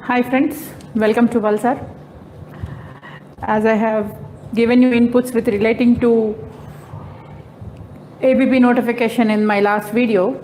Hi friends, welcome to Pulsar. As I have given you inputs with relating to ABP notification in my last video,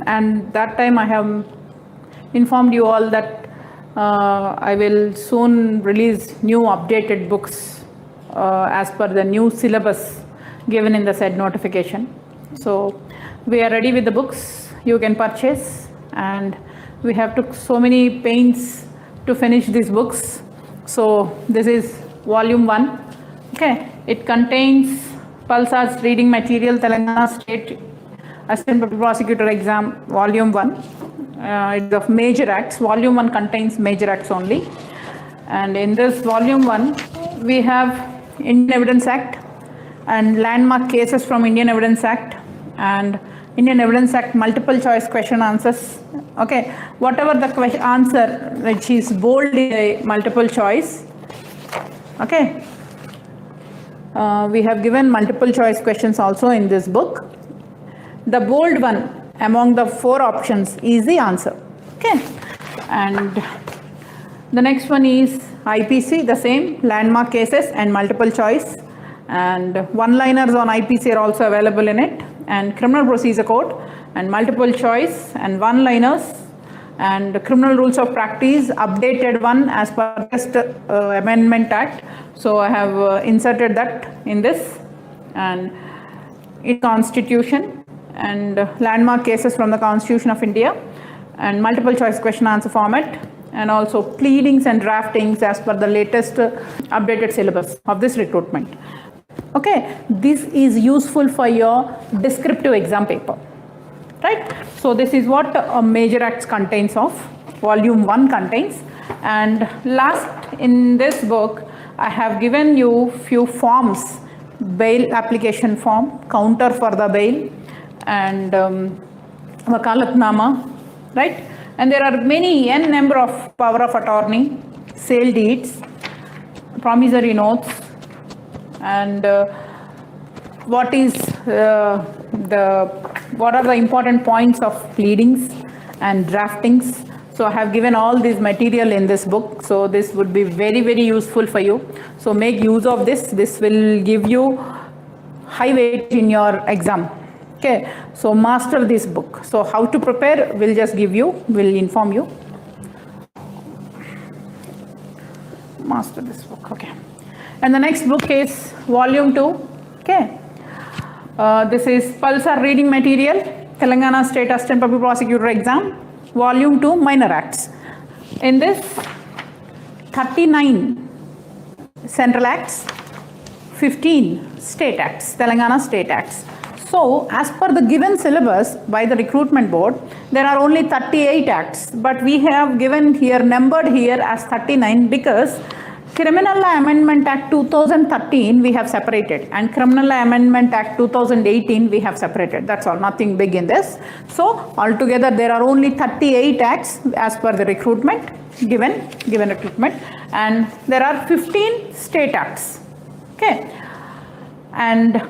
and that time I have informed you all that I will soon release new updated books as per the new syllabus given in the said notification. So we are ready with the books you can purchase, and we have took so many pains to finish these books. So this is volume 1. Okay, it contains Pulsar's reading material, Telangana State Assistant Public Prosecutor Exam, volume 1. It's of major acts. Volume 1 contains major acts only. And in this volume 1, we have Indian Evidence Act and landmark cases from Indian Evidence Act and Indian Evidence Act multiple choice question answers. Okay, whatever the question answer which is bold in a multiple choice. Okay, we have given multiple choice questions also in this book. The bold one among the 4 options is the answer. Okay, and the next one is IPC, the same landmark cases and multiple choice, and one-liners on IPC are also available in it, and criminal procedure code and multiple choice and one-liners and criminal rules of practice, updated one as per the Amendment Act. So I have inserted that in this, and in Constitution and landmark cases from the Constitution of India and multiple choice question answer format, and also pleadings and draftings as per the latest updated syllabus of this recruitment. Okay, this is useful for your descriptive exam paper, right? So this is what major acts contains of, volume 1 contains. And last in this book, I have given you few forms: bail application form, counter for the bail, and wakalatnama, right? And there are many n number of power of attorney, sale deeds, promissory notes, and what are the important points of pleadings and draftings. So I have given all this material in this book, so this would be very, very useful for you. So make use of this. This will give you high weight in your exam. Okay, so master this book. So how to prepare, we'll inform you. Master this book. Okay. And the next book is volume 2. Okay, this is Pulsar reading material, Telangana State Assistant Public Prosecutor Exam, volume 2, minor acts. In this, 39 central acts, 15 state acts, Telangana state acts. So as per the given syllabus by the recruitment board, there are only 38 acts, but we have given here, numbered here as 39 because Criminal Law Amendment Act 2013 we have separated, and Criminal Law Amendment Act 2018 we have separated. That's all, nothing big in this. So altogether there are only 38 acts as per the recruitment, given recruitment, and there are 15 state acts. Okay, and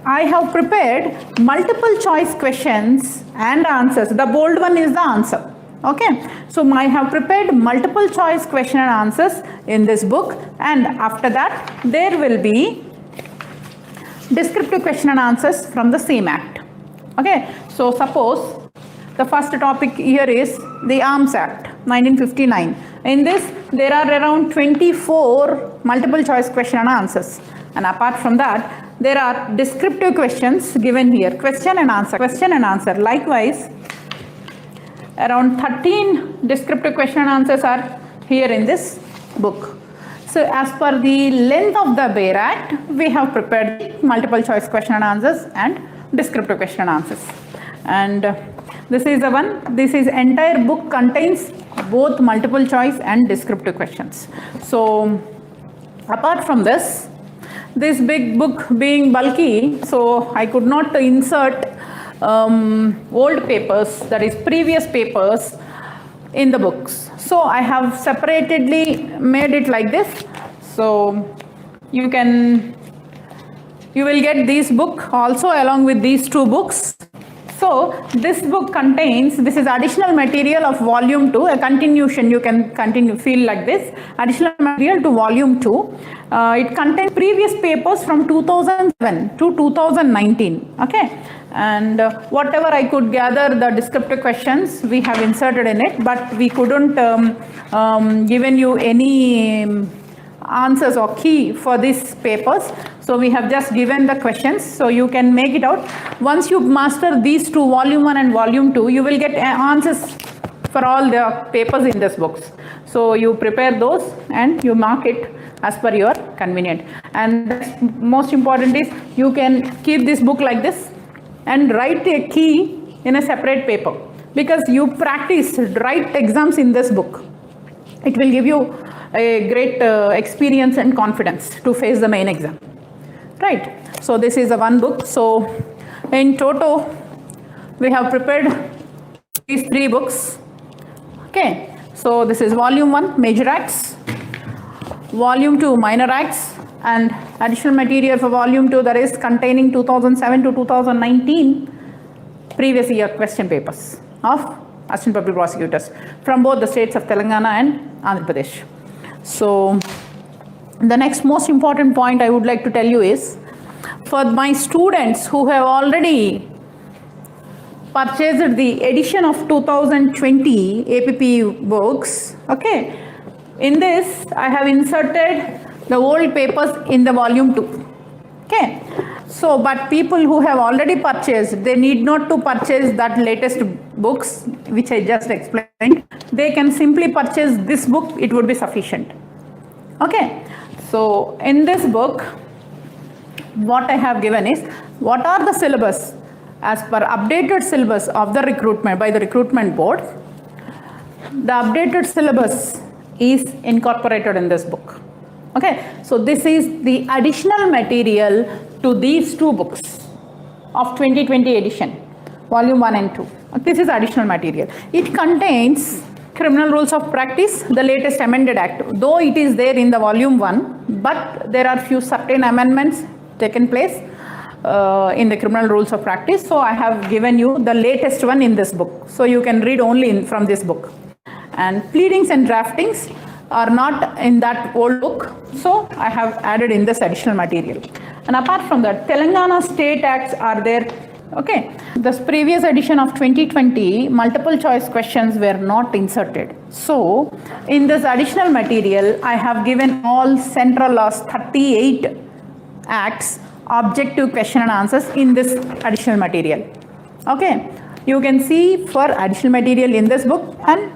I have prepared multiple choice questions and answers. The bold one is the answer. Okay, so I have prepared multiple choice question and answers in this book, and after that there will be descriptive question and answers from the same act. Okay, so suppose the first topic here is the Arms Act 1959. In this there are around 24 multiple choice question and answers, and apart from that there are descriptive questions given here, question and answer. Likewise, around 13 descriptive question and answers are here in this book. So as per the length of the BEAR Act, we have prepared multiple choice question and answers and descriptive question and answers. And this is the one, this is entire book contains both multiple choice and descriptive questions. So apart from this big book being bulky, so I could not insert old papers, that is previous papers, in the books. So I have separately made it like this. So you will get this book also along with these 2 books. So this book contains, this is additional material of volume 2, a continuation, you can continue, feel like this, additional material to volume 2. It contains previous papers from 2007 to 2019, okay? And whatever I could gather, the descriptive questions we have inserted in it, but we couldn't given you any answers or key for these papers. So we have just given the questions, so you can make it out. Once you master these two, volume 1 and volume 2, you will get answers for all the papers in this books. So you prepare those and you mark it as per your convenient. And most important is you can keep this book like this and write a key in a separate paper, because you practice, write exams in this book. It will give you a great experience and confidence to face the main exam, right? So this is a one book. So in total we have prepared these 3 books, okay? So this is volume 1, major acts, volume 2, minor acts, and additional material for volume 2, that is containing 2007 to 2019 previous year question papers of assistant public prosecutors from both the states of Telangana and Andhra Pradesh. So the next most important point I would like to tell you is, for my students who have already purchased the edition of 2020 APP books, okay, in this I have inserted the old papers in the volume 2, okay? So, but people who have already purchased, they need not to purchase that latest books which I just explained. They can simply purchase this book, it would be sufficient, okay? So in this book, what I have given is, what are the syllabus as per updated syllabus of the recruitment by the recruitment board. The updated syllabus is incorporated in this book, okay? So this is the additional material to these 2 books of 2020 edition, volume 1 and 2. This is additional material. It contains criminal rules of practice, the latest amended act, though it is there in the volume 1, but there are few certain amendments taken place in the criminal rules of practice. So I have given you the latest one in this book, so you can read only from this book. And pleadings and draftings are not in that old book, so I have added in this additional material. And apart from that, Telangana state acts are there, okay? This previous edition of 2020 multiple choice questions were not inserted, so in this additional material I have given all central laws 38 acts objective question and answers in this additional material, okay? You can see for additional material in this book and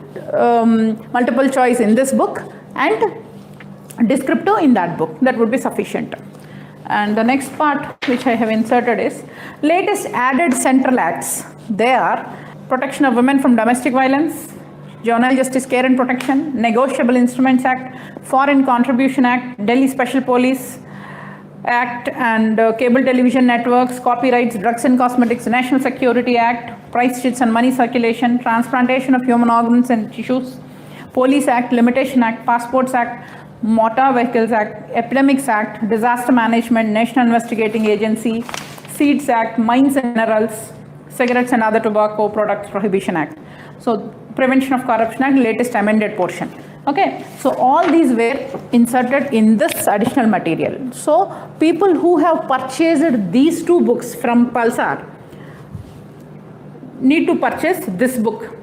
multiple choice in this book and descriptive in that book, that would be sufficient. And the next part which I have inserted is latest added central acts. They are Protection of Women from Domestic Violence, Juvenile Justice Care and Protection, Negotiable Instruments Act, Foreign Contribution Act, Delhi Special Police Act, and Cable Television Networks, Copyrights, Drugs and Cosmetics, National Security Act, Price Sheets and Money Circulation, Transplantation of Human Organs and Tissues, Police Act, Limitation Act, Passports Act, Motor Vehicles Act, Epidemics Act, Disaster Management, National Investigating Agency, Seeds Act, Mines and Minerals, Cigarettes and Other Tobacco Products Prohibition Act. So Prevention of Corruption Act, latest amended portion. Okay, so all these were inserted in this additional material. So people who have purchased these 2 books from Pulsar need to purchase this book,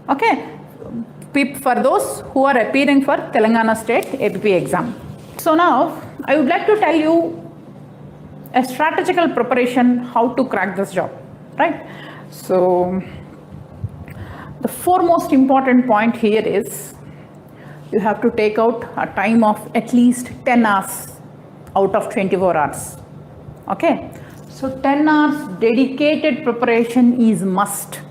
okay, for those who are appearing for Telangana State APP exam. So now I would like to tell you a strategical preparation how to crack this job, right? So the foremost important point here is you have to take out a time of at least 10 hours out of 24 hours, okay? So 10 hours dedicated preparation is must.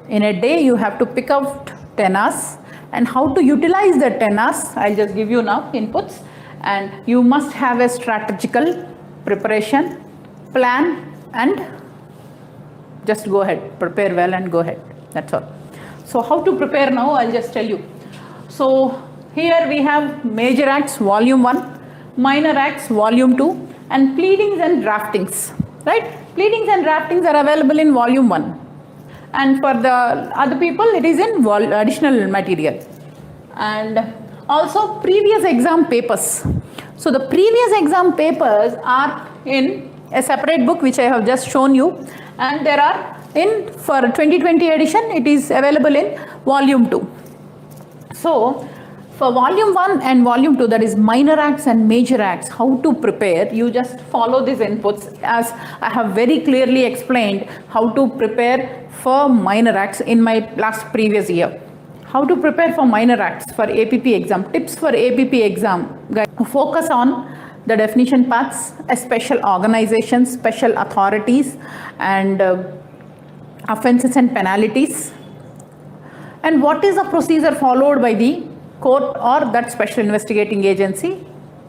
In a day you have to pick out 10 hours, and how to utilize the 10 hours I'll just give you now inputs. And you must have a strategical preparation plan and just go ahead, prepare well and go ahead, that's all. So how to prepare now, I'll just tell you. So here we have major acts volume 1, minor acts volume 2, and pleadings and draftings, right? Pleadings and draftings are available in volume 1. And for the other people, it is in additional material. And also previous exam papers. So the previous exam papers are in a separate book which I have just shown you, and there are in for 2020 edition it is available in volume 2. So for volume 1 and volume 2, that is minor acts and major acts, how to prepare, you just follow these inputs as I have very clearly explained how to prepare for minor acts in my previous year. How to prepare for minor acts for APP exam, tips for APP exam, focus on the definition parts, special organizations, special authorities, and offenses and penalties. And what is the procedure followed by the court or that special investigating agency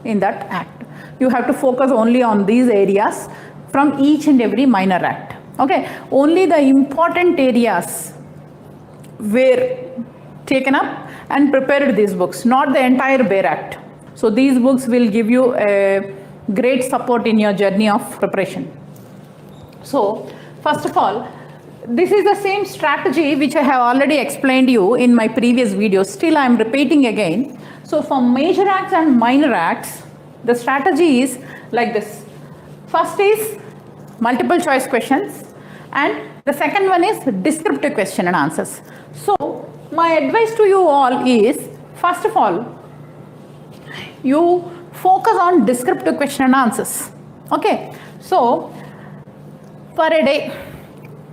in that act. You have to focus only on these areas from each and every minor act. Okay, only the important areas were taken up and prepared these books, not the entire bare act. So these books will give you a great support in your journey of preparation. So first of all, this is the same strategy which I have already explained you in my previous video. Still I am repeating again. So for major acts and minor acts, the strategy is like this. First is multiple choice questions, and the second one is descriptive question and answers. So my advice to you all is, first of all, you focus on descriptive question and answers. Okay, so for a day,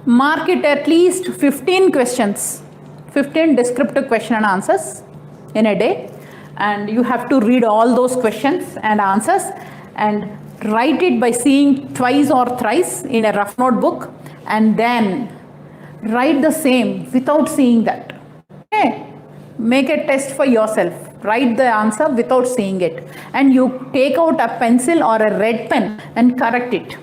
mark it at least 15 questions, 15 descriptive question and answers in a day, and you have to read all those questions and answers and write it by seeing twice or thrice in a rough notebook, and then write the same without seeing that. Okay, make a test for yourself, write the answer without seeing it, and you take out a pencil or a red pen and correct it.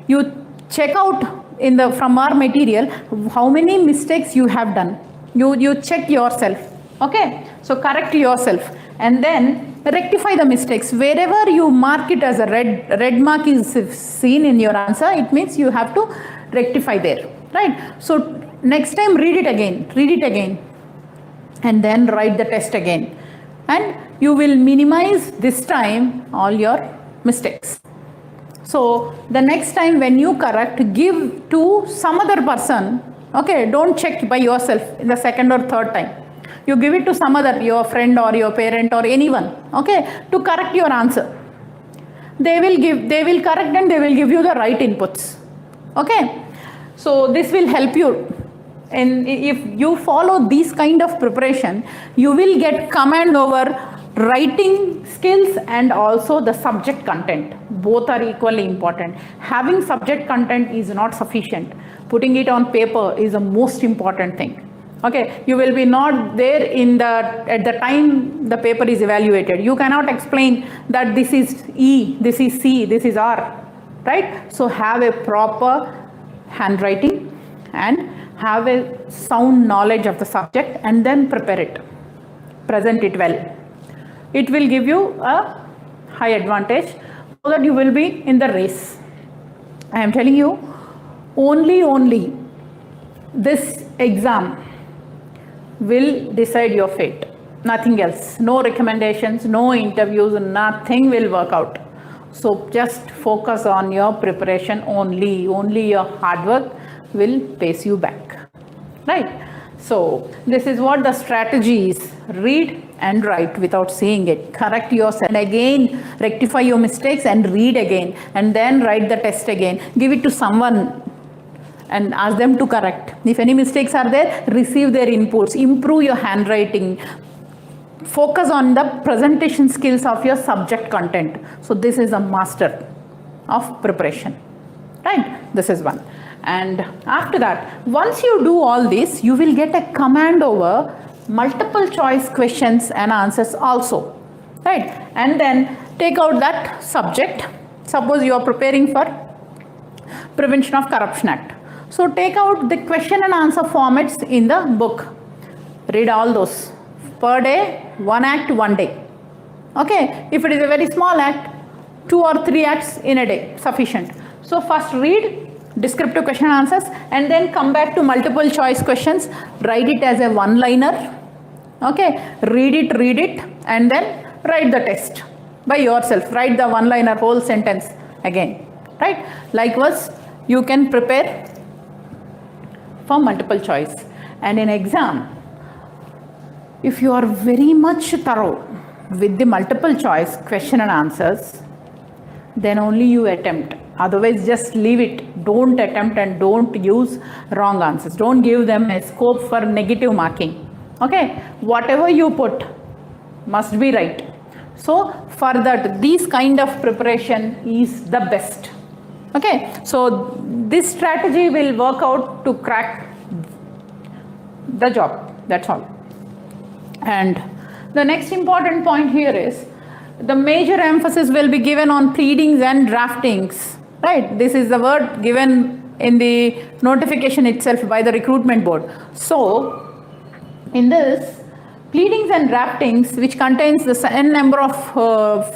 You check out in the from our material how many mistakes you have done. You check yourself. Okay, so correct yourself and then rectify the mistakes. Wherever you mark it as a red mark is seen in your answer, it means you have to rectify there, right? So next time read it again, and then write the test again, and you will minimize this time all your mistakes. So the next time when you correct, give to some other person. Okay, don't check by yourself in the second or third time. You give it to some other, your friend or your parent or anyone, okay, to correct your answer. They will correct and they will give you the right inputs. Okay, so this will help you. And if you follow these kind of preparation, you will get command over writing skills and also the subject content. Both are equally important. Having subject content is not sufficient. Putting it on paper is the most important thing. Okay, you will be not there at the time the paper is evaluated. You cannot explain that this is E, this is C, this is R, right? So have a proper handwriting and have a sound knowledge of the subject and then prepare it. Present it well. It will give you a high advantage so that you will be in the race. I am telling you, only this exam will decide your fate. Nothing else. No recommendations, no interviews, nothing will work out. So just focus on your preparation only. Only your hard work will pace you back. Right? So this is what the strategy is. Read and write without seeing it. Correct yourself and again rectify your mistakes and read again and then write the test again. Give it to someone and ask them to correct. If any mistakes are there, receive their inputs. Improve your handwriting. Focus on the presentation skills of your subject content. So this is a master of preparation. Right? This is one. And after that, once you do all this, you will get a command over multiple choice questions and answers also. Right? And then take out that subject. Suppose you are preparing for Prevention of Corruption Act. So take out the question and answer formats in the book. Read all those. Per day, 1 act, 1 day. Okay, if it is a very small act, 2 or 3 acts in a day, sufficient. So first read descriptive question and answers, and then come back to multiple choice questions. Write it as a one-liner. Okay, read it, and then write the test by yourself. Write the one-liner whole sentence again, right? Likewise, you can prepare for multiple choice. And in exam, if you are very much thorough with the multiple choice question and answers, then only you attempt. Otherwise, just leave it. Don't attempt and don't use wrong answers. Don't give them a scope for negative marking. Okay, whatever you put must be right. So for that, this kind of preparation is the best. Okay, so this strategy will work out to crack the job. That's all. And the next important point here is the major emphasis will be given on pleadings and draftings. Right, this is the word given in the notification itself by the recruitment board. So in this, pleadings and draftings, which contains the n number of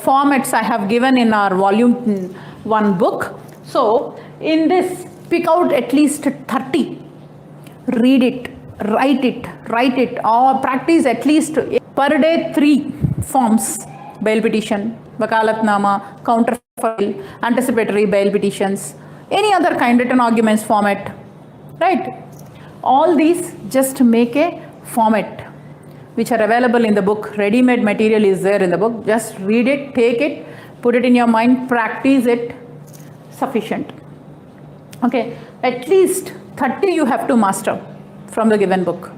formats I have given in our volume 1 book. So in this, pick out at least 30. Read it, write it, or practice at least per day 3 forms: bail petition, wakalatnama, counterfile, anticipatory bail petitions, any other kind written arguments format, right? All these just make a format which are available in the book. Ready-made material is there in the book. Just read it, take it, put it in your mind, practice it, sufficient. Okay, at least 30 you have to master from the given book,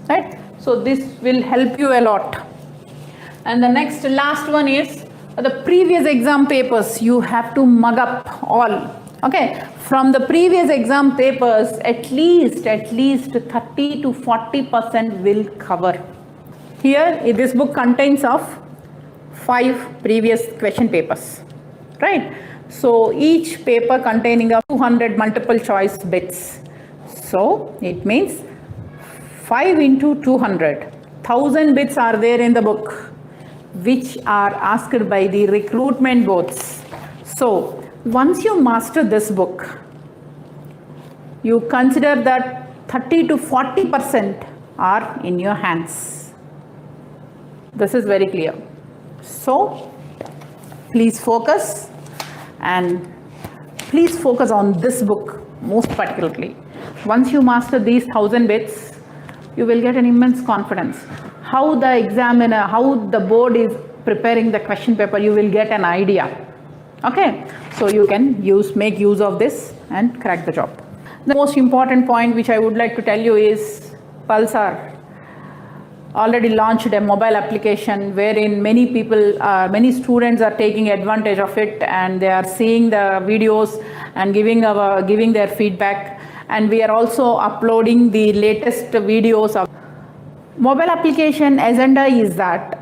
right? So this will help you a lot. And the next last one is the previous exam papers. You have to mug up all. Okay, from the previous exam papers, at least 30 to 40% will cover. Here, this book contains of 5 previous question papers, right? So each paper containing of 200 multiple choice bits. So it means 5 into 200, 1000 bits are there in the book, which are asked by the recruitment boards. So once you master this book, you consider that 30 to 40% are in your hands. This is very clear. So please focus, and please focus on this book most particularly. Once you master these 1000 bits, you will get an immense confidence. How the examiner, how the board is preparing the question paper, you will get an idea. Okay, so you can make use of this and crack the job. The most important point which I would like to tell you is Pulsar already launched a mobile application wherein many people, many students are taking advantage of it, and they are seeing the videos and giving their feedback. And we are also uploading the latest videos of mobile application. Agenda is that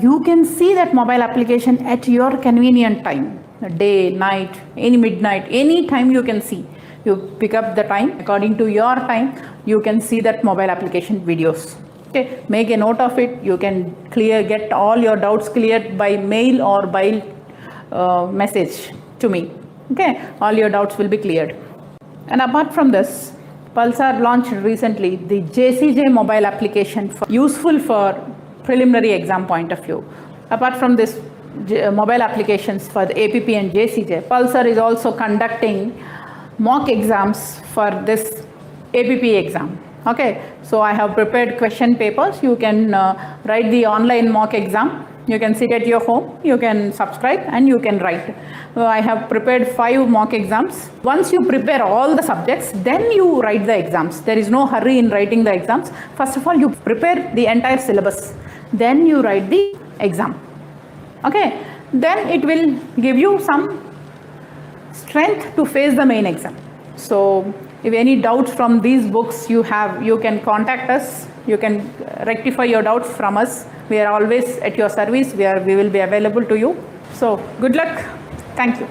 you can see that mobile application at your convenient time, day, night, any midnight, any time you can see. You pick up the time according to your time, you can see that mobile application videos. Okay, make a note of it. You can get all your doubts cleared by mail or by message to me. Okay, all your doubts will be cleared. And apart from this, Pulsar launched recently the JCJ mobile application, useful for preliminary exam point of view. Apart from this mobile applications for the APP and JCJ, Pulsar is also conducting mock exams for this APP exam. Okay, so I have prepared question papers. You can write the online mock exam. You can sit at your home, you can subscribe, and you can write. I have prepared 5 mock exams. Once you prepare all the subjects, then you write the exams. There is no hurry in writing the exams. First of all, you prepare the entire syllabus. Then you write the exam. Okay, then it will give you some strength to face the main exam. So if any doubts from these books you have, you can contact us. You can rectify your doubts from us. We are always at your service. We will be available to you. So good luck. Thank you.